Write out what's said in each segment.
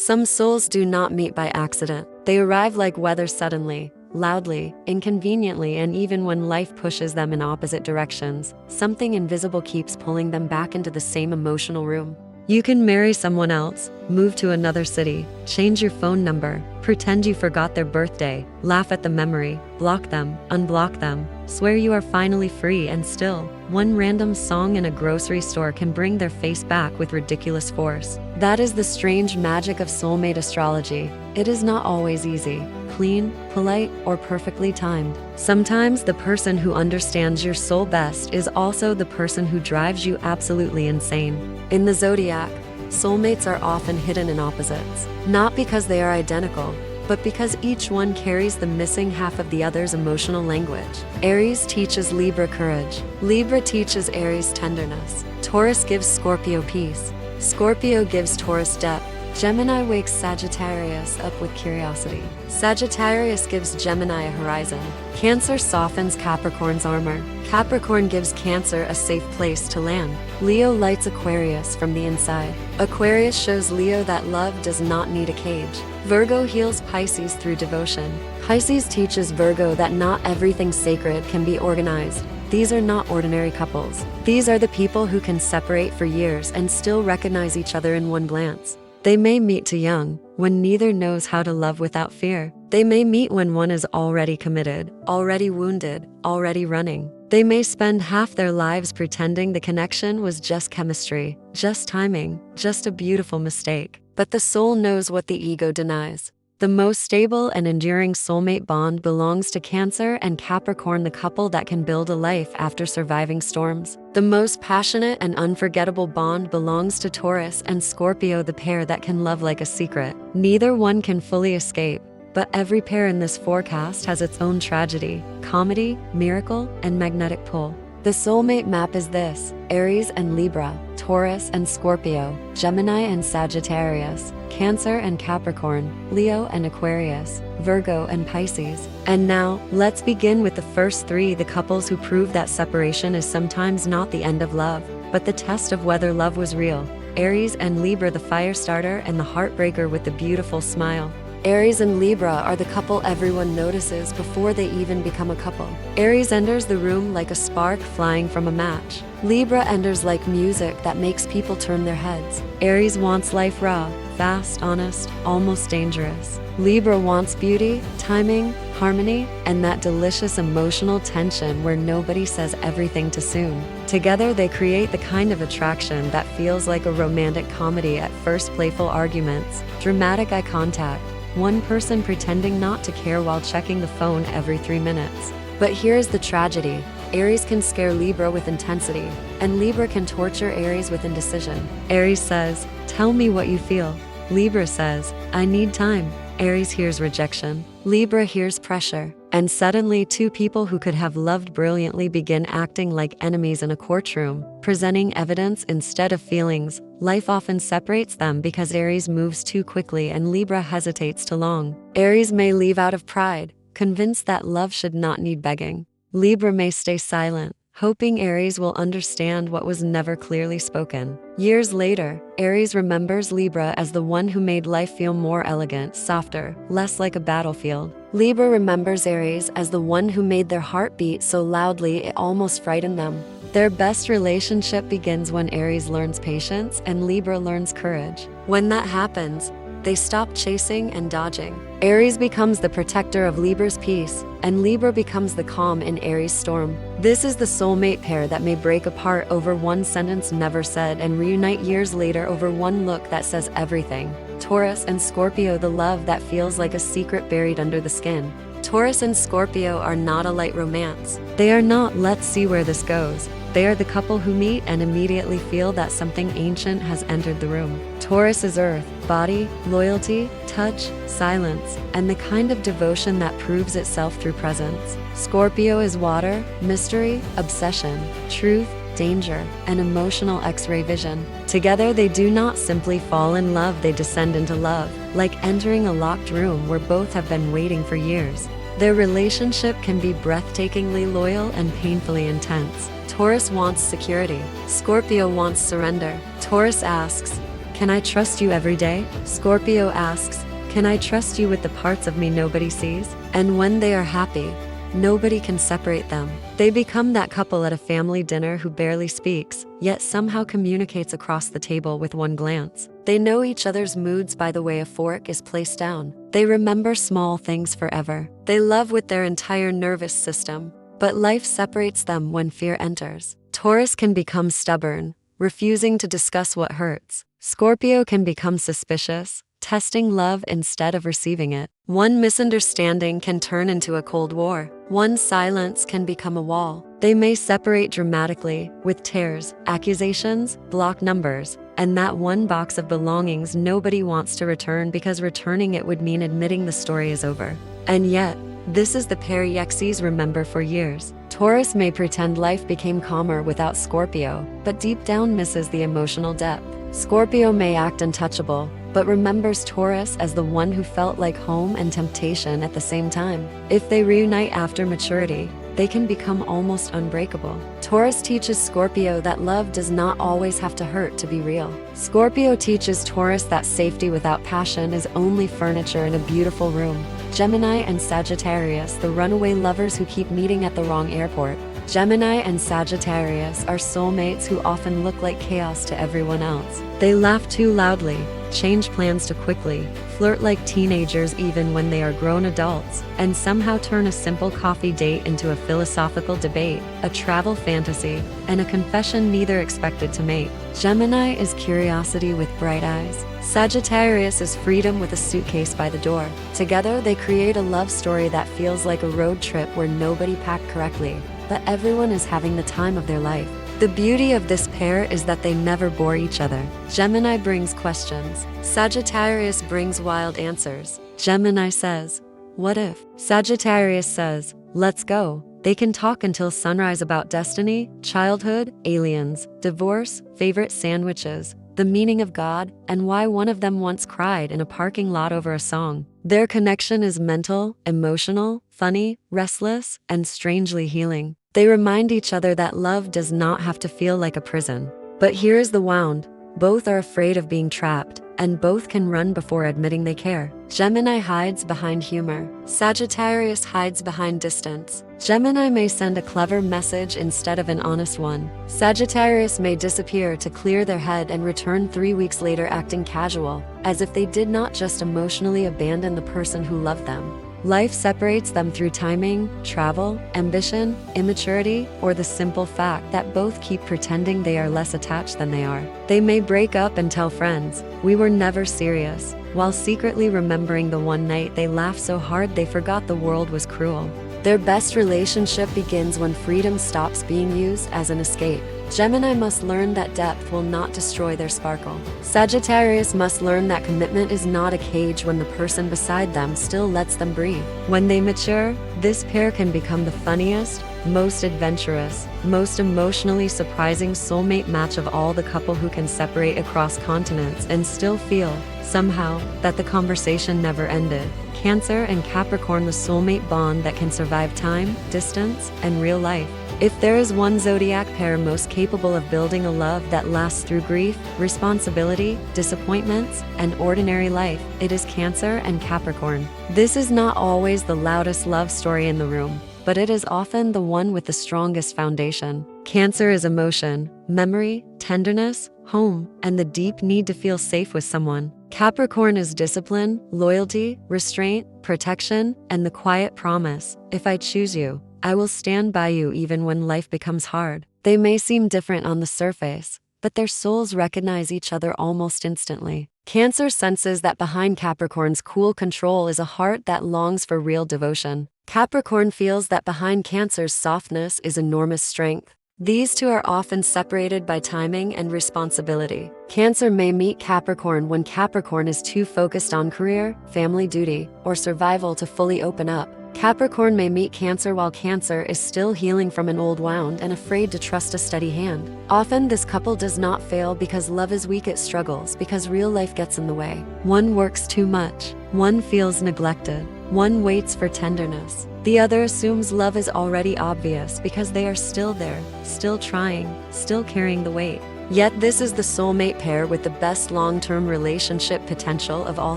Some souls do not meet by accident. They arrive like weather suddenly, loudly, inconveniently, and even when life pushes them in opposite directions, something invisible keeps pulling them back into the same emotional room. You can marry someone else, move to another city, change your phone number, pretend you forgot their birthday, laugh at the memory, block them, unblock them, swear you are finally free, and still, one random song in a grocery store can bring their face back with ridiculous force. That is the strange magic of soulmate astrology. It is not always easy, clean, polite, or perfectly timed. Sometimes the person who understands your soul best is also the person who drives you absolutely insane. In the Zodiac, soulmates are often hidden in opposites, not because they are identical, but because each one carries the missing half of the other's emotional language. Aries teaches Libra courage. Libra teaches Aries tenderness. Taurus gives Scorpio peace. Scorpio gives Taurus depth. Gemini wakes Sagittarius up with curiosity. Sagittarius gives Gemini a horizon. Cancer softens Capricorn's armor. Capricorn gives Cancer a safe place to land. Leo lights Aquarius from the inside. Aquarius shows Leo that love does not need a cage. Virgo heals Pisces through devotion. Pisces teaches Virgo that not everything sacred can be organized. These are not ordinary couples. These are the people who can separate for years and still recognize each other in one glance. They may meet too young, when neither knows how to love without fear. They may meet when one is already committed, already wounded, already running. They may spend half their lives pretending the connection was just chemistry, just timing, just a beautiful mistake. But the soul knows what the ego denies. The most stable and enduring soulmate bond belongs to Cancer and Capricorn, the couple that can build a life after surviving storms. The most passionate and unforgettable bond belongs to Taurus and Scorpio, the pair that can love like a secret. Neither one can fully escape, but every pair in this forecast has its own tragedy, comedy, miracle, and magnetic pull. The soulmate map is this: Aries and Libra, Taurus and Scorpio, Gemini and Sagittarius, Cancer and Capricorn, Leo and Aquarius, Virgo and Pisces. And now, let's begin with the first three, the couples who prove that separation is sometimes not the end of love, but the test of whether love was real. Aries and Libra, the fire starter and the heartbreaker with the beautiful smile. Aries and Libra are the couple everyone notices before they even become a couple. Aries enters the room like a spark flying from a match. Libra enters like music that makes people turn their heads. Aries wants life raw, fast, honest, almost dangerous. Libra wants beauty, timing, harmony, and that delicious emotional tension where nobody says everything too soon. Together they create the kind of attraction that feels like a romantic comedy at first. Playful arguments, dramatic eye contact, one person pretending not to care while checking the phone every 3 minutes. But here's the tragedy. Aries can scare Libra with intensity, and Libra can torture Aries with indecision. Aries says, "Tell me what you feel." Libra says, "I need time." Aries hears rejection. Libra hears pressure. And suddenly two people who could have loved brilliantly begin acting like enemies in a courtroom, presenting evidence instead of feelings. Life often separates them because Aries moves too quickly and Libra hesitates too long. Aries may leave out of pride, convinced that love should not need begging. Libra may stay silent, hoping Aries will understand what was never clearly spoken. Years later, Aries remembers Libra as the one who made life feel more elegant, softer, less like a battlefield. Libra remembers Aries as the one who made their heart beat so loudly it almost frightened them. Their best relationship begins when Aries learns patience and Libra learns courage. When that happens, they stop chasing and dodging. Aries becomes the protector of Libra's peace, and Libra becomes the calm in Aries' storm. This is the soulmate pair that may break apart over one sentence never said and reunite years later over one look that says everything. Taurus and Scorpio, the love that feels like a secret buried under the skin. Taurus and Scorpio are not a light romance. They are not "let's see where this goes." They are the couple who meet and immediately feel that something ancient has entered the room. Taurus is earth, body, loyalty, touch, silence, and the kind of devotion that proves itself through presence. Scorpio is water, mystery, obsession, truth, danger, and emotional X-ray vision. Together they do not simply fall in love, they descend into love, like entering a locked room where both have been waiting for years. Their relationship can be breathtakingly loyal and painfully intense. Taurus wants security. Scorpio wants surrender. Taurus asks, Can I trust you every day? Scorpio asks, can I trust you with the parts of me nobody sees? And when they are happy, nobody can separate them. They become that couple at a family dinner who barely speaks, yet somehow communicates across the table with one glance. They know each other's moods by the way a fork is placed down. They remember small things forever. They love with their entire nervous system. But life separates them when fear enters. Taurus can become stubborn, refusing to discuss what hurts. Scorpio can become suspicious, testing love instead of receiving it. One misunderstanding can turn into a cold war. One silence can become a wall. They may separate dramatically, with tears, accusations, block numbers, and that one box of belongings nobody wants to return because returning it would mean admitting the story is over. And yet, this is the pair Yexies remember for years. Taurus may pretend life became calmer without Scorpio, but deep down misses the emotional depth. Scorpio may act untouchable, but remembers Taurus as the one who felt like home and temptation at the same time. If they reunite after maturity, they can become almost unbreakable. Taurus teaches Scorpio that love does not always have to hurt to be real. Scorpio teaches Taurus that safety without passion is only furniture in a beautiful room. Gemini and Sagittarius, the runaway lovers who keep meeting at the wrong airport. Gemini and Sagittarius are soulmates who often look like chaos to everyone else. They laugh too loudly, change plans too quickly, flirt like teenagers even when they are grown adults, and somehow turn a simple coffee date into a philosophical debate, a travel fantasy, and a confession neither expected to make. Gemini is curiosity with bright eyes. Sagittarius is freedom with a suitcase by the door. Together, they create a love story that feels like a road trip where nobody packed correctly, but everyone is having the time of their life. The beauty of this pair is that they never bore each other. Gemini brings questions. Sagittarius brings wild answers. Gemini says, "What if?" Sagittarius says, "Let's go." They can talk until sunrise about destiny, childhood, aliens, divorce, favorite sandwiches, the meaning of God, and why one of them once cried in a parking lot over a song. Their connection is mental, emotional, funny, restless, and strangely healing. They remind each other that love does not have to feel like a prison. But here's the wound. Both are afraid of being trapped, and both can run before admitting they care. Gemini hides behind humor. Sagittarius hides behind distance. Gemini may send a clever message instead of an honest one. Sagittarius may disappear to clear their head and return 3 weeks later acting casual, as if they did not just emotionally abandon the person who loved them. Life separates them through timing, travel, ambition, immaturity, or the simple fact that both keep pretending they are less attached than they are. They may break up and tell friends, "We were never serious," while secretly remembering the one night they laughed so hard they forgot the world was cruel. Their best relationship begins when freedom stops being used as an escape. Gemini must learn that depth will not destroy their sparkle. Sagittarius must learn that commitment is not a cage when the person beside them still lets them breathe. When they mature, this pair can become the funniest, most adventurous, most emotionally surprising soulmate match of all. The couple who can separate across continents and still feel, somehow, that the conversation never ended. Cancer and Capricorn, the soulmate bond that can survive time, distance, and real life. If there is one zodiac pair most capable of building a love that lasts through grief, responsibility, disappointments, and ordinary life, it is Cancer and Capricorn. This is not always the loudest love story in the room, but it is often the one with the strongest foundation. Cancer is emotion, memory, tenderness, home, and the deep need to feel safe with someone. Capricorn is discipline, loyalty, restraint, protection, and the quiet promise, "If I choose you, I will stand by you even when life becomes hard." They may seem different on the surface, but their souls recognize each other almost instantly. Cancer senses that behind Capricorn's cool control is a heart that longs for real devotion. Capricorn feels that behind Cancer's softness is enormous strength. These two are often separated by timing and responsibility. Cancer may meet Capricorn when Capricorn is too focused on career, family duty, or survival to fully open up. Capricorn may meet Cancer while Cancer is still healing from an old wound and afraid to trust a steady hand. Often this couple does not fail because love is weak, it struggles because real life gets in the way. One works too much. One feels neglected. One waits for tenderness. The other assumes love is already obvious because they are still there, still trying, still carrying the weight. Yet this is the soulmate pair with the best long-term relationship potential of all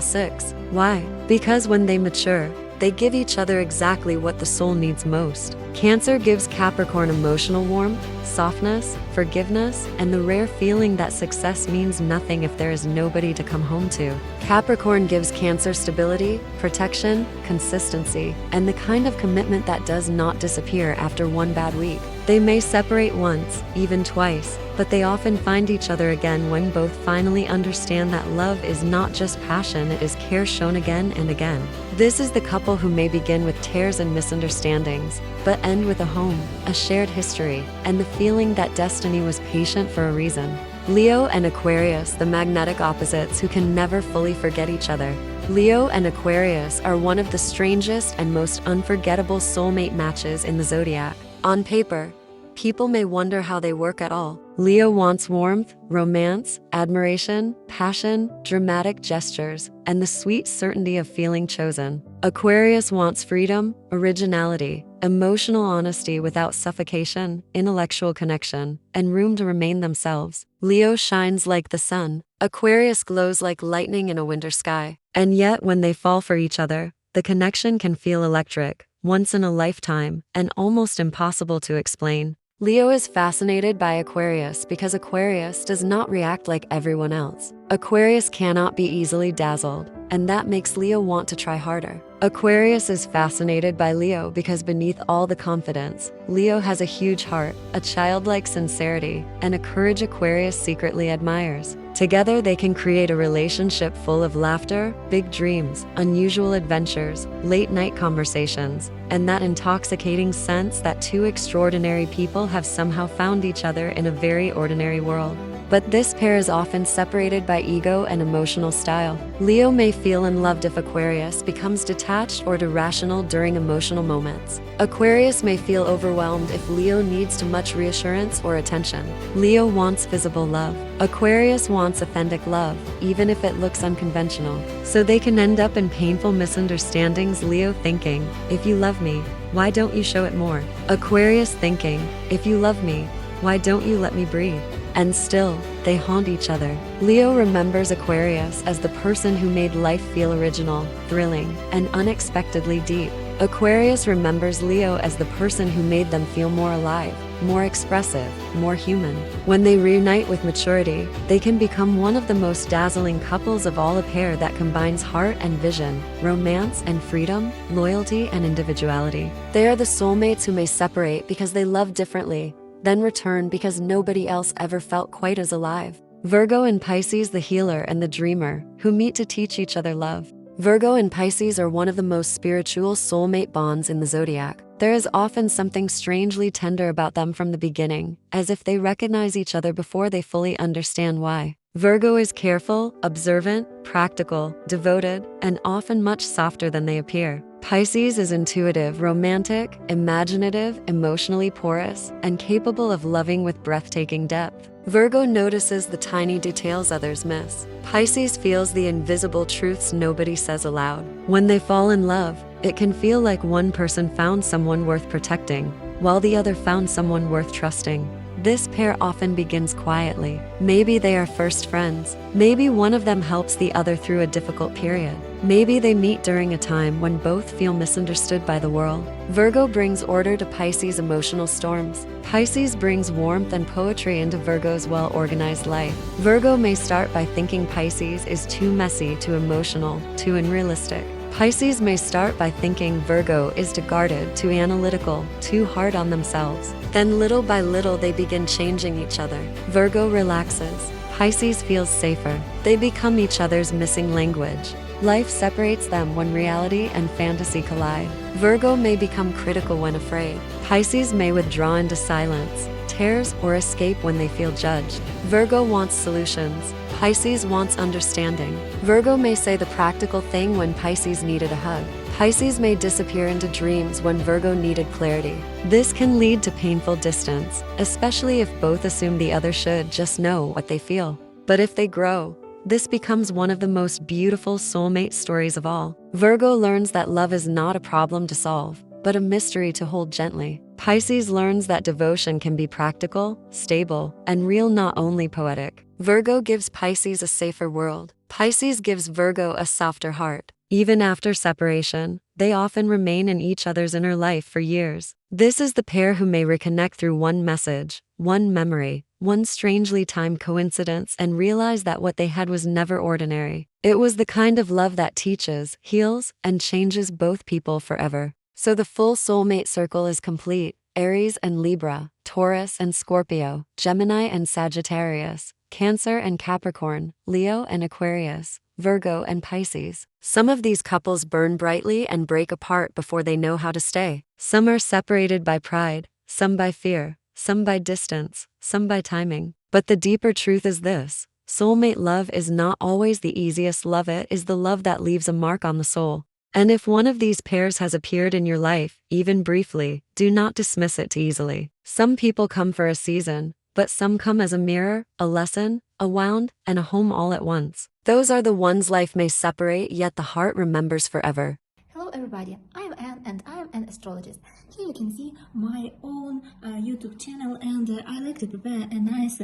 6. Why? Because when they mature, they give each other exactly what the soul needs most. Cancer gives Capricorn emotional warmth, softness, forgiveness, and the rare feeling that success means nothing if there is nobody to come home to. Capricorn gives Cancer stability, protection, consistency, and the kind of commitment that does not disappear after one bad week. They may separate once, even twice, but they often find each other again when both finally understand that love is not just passion, it is care shown again and again. This is the couple who may begin with tears and misunderstandings, but end with a home, a shared history, and the feeling that destiny was patient for a reason. Leo and Aquarius, the magnetic opposites who can never fully forget each other. Leo and Aquarius are one of the strangest and most unforgettable soulmate matches in the zodiac. On paper, people may wonder how they work at all. Leo wants warmth, romance, admiration, passion, dramatic gestures, and the sweet certainty of feeling chosen. Aquarius wants freedom, originality, emotional honesty without suffocation, intellectual connection, and room to remain themselves. Leo shines like the sun. Aquarius glows like lightning in a winter sky. And yet, when they fall for each other, the connection can feel electric, once in a lifetime, and almost impossible to explain. Leo is fascinated by Aquarius because Aquarius does not react like everyone else. Aquarius cannot be easily dazzled, and that makes Leo want to try harder. Aquarius is fascinated by Leo because beneath all the confidence, Leo has a huge heart, a childlike sincerity, and a courage Aquarius secretly admires. Together, they can create a relationship full of laughter, big dreams, unusual adventures, late-night conversations, and that intoxicating sense that two extraordinary people have somehow found each other in a very ordinary world. But this pair is often separated by ego and emotional style. Leo may feel unloved if Aquarius becomes detached or irrational during emotional moments. Aquarius may feel overwhelmed if Leo needs too much reassurance or attention. Leo wants visible love. Aquarius wants authentic love, even if it looks unconventional. So they can end up in painful misunderstandings. Leo thinking, "If you love me, why don't you show it more?" Aquarius thinking, "If you love me, why don't you let me breathe?" And still, they haunt each other. Leo remembers Aquarius as the person who made life feel original, thrilling, and unexpectedly deep. Aquarius remembers Leo as the person who made them feel more alive, more expressive, more human. When they reunite with maturity, they can become one of the most dazzling couples of all, a pair that combines heart and vision, romance and freedom, loyalty and individuality. They are the soulmates who may separate because they love differently, then return because nobody else ever felt quite as alive. Virgo and Pisces, the healer and the dreamer, who meet to teach each other love. Virgo and Pisces are one of the most spiritual soulmate bonds in the zodiac. There is often something strangely tender about them from the beginning, as if they recognize each other before they fully understand why. Virgo is careful, observant, practical, devoted, and often much softer than they appear. Pisces is intuitive, romantic, imaginative, emotionally porous, and capable of loving with breathtaking depth. Virgo notices the tiny details others miss. Pisces feels the invisible truths nobody says aloud. When they fall in love, it can feel like one person found someone worth protecting, while the other found someone worth trusting. This pair often begins quietly. Maybe they are first friends. Maybe one of them helps the other through a difficult period. Maybe they meet during a time when both feel misunderstood by the world. Virgo brings order to Pisces' emotional storms. Pisces brings warmth and poetry into Virgo's well-organized life. Virgo may start by thinking Pisces is too messy, too emotional, too unrealistic. Pisces may start by thinking Virgo is too guarded, too analytical, too hard on themselves. Then little by little they begin changing each other. Virgo relaxes. Pisces feels safer. They become each other's missing language. Life separates them when reality and fantasy collide. Virgo may become critical when afraid. Pisces may withdraw into silence, tears, or escape when they feel judged. Virgo wants solutions. Pisces wants understanding. Virgo may say the practical thing when Pisces needed a hug. Pisces may disappear into dreams when Virgo needed clarity. This can lead to painful distance, especially if both assume the other should just know what they feel. But if they grow, this becomes one of the most beautiful soulmate stories of all. Virgo learns that love is not a problem to solve, but a mystery to hold gently. Pisces learns that devotion can be practical, stable, and real, not only poetic. Virgo gives Pisces a safer world. Pisces gives Virgo a softer heart. Even after separation, they often remain in each other's inner life for years. This is the pair who may reconnect through one message, one memory, one strangely timed coincidence, and realize that what they had was never ordinary. It was the kind of love that teaches, heals, and changes both people forever. So the full soulmate circle is complete. Aries and Libra, Taurus and Scorpio, Gemini and Sagittarius, Cancer and Capricorn, Leo and Aquarius, Virgo and Pisces. Some of these couples burn brightly and break apart before they know how to stay. Some are separated by pride, some by fear, some by distance, some by timing. But the deeper truth is this: soulmate love is not always the easiest love. It is the love that leaves a mark on the soul. And if one of these pairs has appeared in your life, even briefly, do not dismiss it too easily. Some people come for a season, but some come as a mirror, a lesson, a wound, and a home all at once. Those are the ones life may separate, yet the heart remembers forever. Hello everybody, I am Anne and I am an astrologist. Here you can see my own YouTube channel, and I like to prepare a nice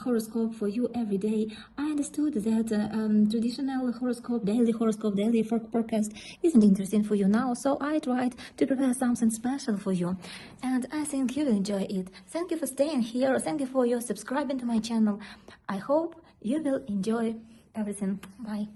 horoscope for you every day. I understood that traditional daily forecast isn't interesting for you now, so I tried to prepare something special for you, and I think you will enjoy it. Thank you for staying here, thank you for your subscribing to my channel. I hope you will enjoy everything. Bye.